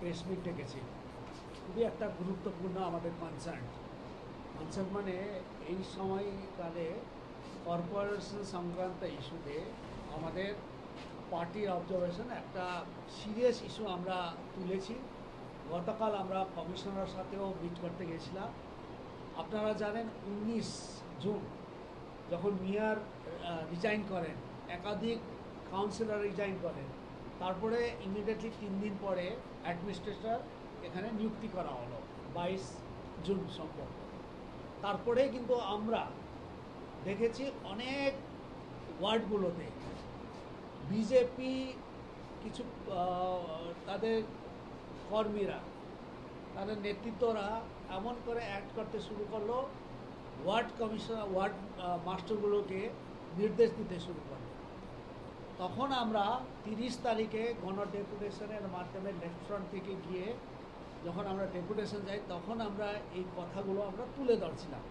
Press meet ডেকেছি। খুবই একটা গুরুত্বপূর্ণ আমাদের কনসার্ন মানে এই সময়কালে কর্পোরেশন সংক্রান্ত ইস্যুতে আমাদের পার্টির অবজারভেশন একটা সিরিয়াস ইস্যু আমরা তুলেছি। গতকাল আমরা কমিশনারের সাথেও মিট করতে গেছিলাম। আপনারা জানেন 19 জুন যখন মেয়র রিজাইন করেন, একাধিক কাউন্সিলর রিজাইন করেন, তারপরে ইমিডিয়েটলি 3 দিন পরে অ্যাডমিনিস্ট্রেটর এখানে নিযুক্তি করা হলো 22 জুন সম্ভব। তারপরে কিন্তু আমরা দেখেছি অনেক ওয়ার্ডগুলোতে বিজেপি কিছু তাদের কর্মীরা, তাদের নেতৃত্বরা এমন করে অ্যাক্ট করতে শুরু করলো, ওয়ার্ড মাস্টারগুলোকে নির্দেশ দিতে শুরু করলো। তখন আমরা 30 তারিখে গণ ডেপুটেশনের মাধ্যমে লেফট ফ্রন্ট থেকে গিয়ে যখন আমরা ডেপুটেশন যাই, তখন আমরা এই কথাগুলো আমরা তুলে ধরছিলাম।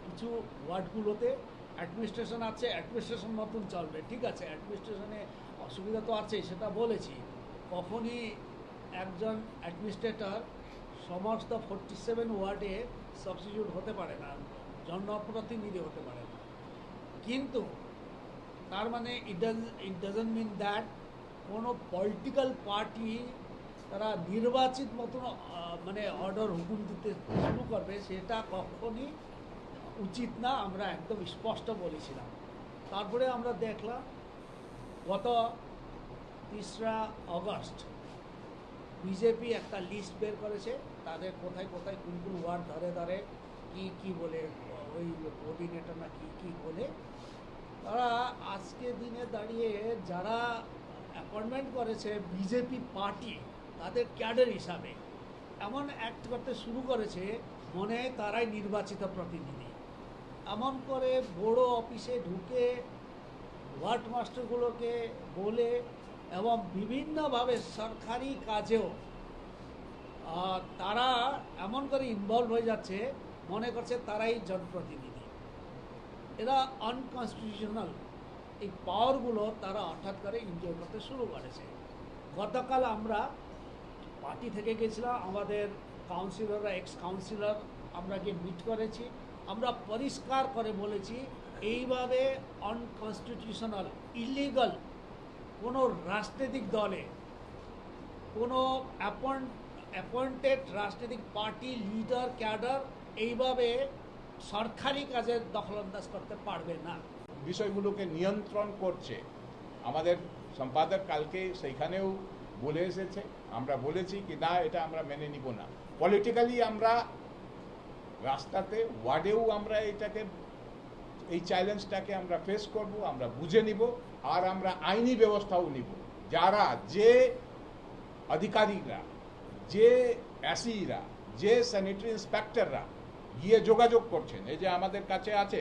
কিছু ওয়ার্ডগুলোতে অ্যাডমিনিস্ট্রেশন আছে, অ্যাডমিনিস্ট্রেশন মতন চলবে, ঠিক আছে, অ্যাডমিনিস্ট্রেশনে অসুবিধা তো আছে, সেটা বলেছি। কখনই একজন অ্যাডমিনিস্ট্রেটর সমস্ত 47 ওয়ার্ডে সাবস্টিটিউট হতে পারে না, জনপ্রতিনিধি হতে পারে না। কিন্তু তার মানে ইট ডাজন্ট মিন দ্যাট কোনো পলিটিক্যাল পার্টি তারা নির্বাচিত মতন মানে অর্ডার হুকুম দিতে শুরু করবে, সেটা কখনই উচিত না, আমরা একদম স্পষ্ট বলেছিলাম। তারপরে আমরা দেখলাম গত 3রা অগস্ট বিজেপি একটা লিস্ট বের করেছে, তাদের কোথায় কোথায় কোন কোন ওয়ার্ড ধরে ধরে কি বলে, ওই কোঅর্ডিনেটর না কি বলে, তারা আজকে দিনে দাঁড়িয়ে যারা অ্যাপয়েন্টমেন্ট করেছে বিজেপি পার্টি তাদের ক্যাডার হিসাবে এমন অ্যাক্ট করতে শুরু করেছে, মনে হয় তারাই নির্বাচিত প্রতিনিধি। এমন করে বড় অফিসে ঢুকে ওয়ার্ড মাস্টারগুলোকে বলে এবং বিভিন্নভাবে সরকারি কাজেও তারা এমন করে ইনভলভ হয়ে যাচ্ছে, মনে করছে তারাই জনপ্রতিনিধি। এরা আনকনস্টিটিউশনাল এই পাওয়ারগুলো তারা হঠাৎ করে এনজয় করতে শুরু করেছে। গতকাল আমরা পার্টি থেকে গেছিলাম, আমাদের কাউন্সিলররা, এক্স কাউন্সিলর, আমরা গিয়ে মিট করেছি। আমরা পরিষ্কার করে বলেছি, এইভাবে আনকনস্টিটিউশনাল ইলিগাল কোনো রাজনৈতিক দলে, কোনো অ্যাপয়েন্টেড রাজনৈতিক পার্টি লিডার ক্যাডার এইভাবে সরকারি কাজে দখলন্দাজ করতে পারবে না। বিষয়গুলোকে নিয়ন্ত্রণ করছে। আমাদের সম্পাদক কালকে সেইখানেও বলে এসেছে, আমরা বলেছি কি না, এটা আমরা মেনে নিব না। পলিটিক্যালি আমরা রাস্তাতে, ওয়ার্ডেও আমরা এই চ্যালেঞ্জটাকে আমরা ফেস করব, আমরা বুঝে নিব, আর আমরা আইনি ব্যবস্থাও নিব। যারা, যে আধিকারিকরা, যে এসিরা, যে স্যানিটারি ইন্সপেক্টররা গিয়ে যোগাযোগ করছেন, এই যে আমাদের কাছে আছে,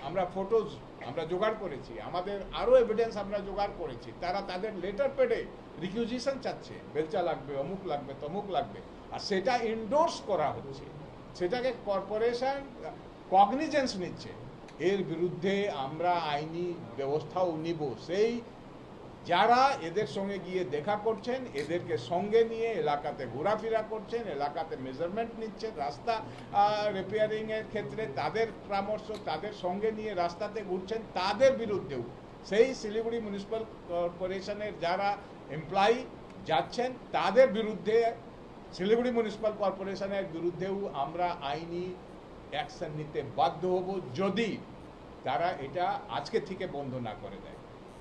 আমরা ফটোজ আমরা জোগাড় করেছি, আমাদের আরও এভিডেন্স আমরা জোগাড় করেছি, তারা তাদের লেটার পেডে রিকিউজিশন চাচ্ছে, বেলচা লাগবে, অমুক লাগবে, তমুক লাগবে, আর সেটা ইন্ডোর্স করা হচ্ছে, সেটাকে কর্পোরেশন কগনিজেন্স নিচ্ছে। এর বিরুদ্ধে আমরা আইনি ব্যবস্থাও নিব। সেই যারা এদের সঙ্গে গিয়ে দেখা করছেন, এদেরকে সঙ্গে নিয়ে এলাকাতে ঘোরাফেরা করছেন, এলাকাতে মেজারমেন্ট নিচ্ছেন, রাস্তা রিপেয়ারিংয়ের ক্ষেত্রে তাদের পরামর্শ, তাদের সঙ্গে নিয়ে রাস্তাতে ঘুরছেন, তাদের বিরুদ্ধেও, সেই শিলিগুড়ি মিউনিসিপ্যাল কর্পোরেশনের যারা এমপ্লয়ি যাচ্ছেন তাদের বিরুদ্ধে, শিলিগুড়ি মিউনিসিপ্যাল কর্পোরেশনের বিরুদ্ধেও আমরা আইনি অ্যাকশন নিতে বাধ্য হব, যদি তারা এটা আজকে থেকে বন্ধ না করে দেয়।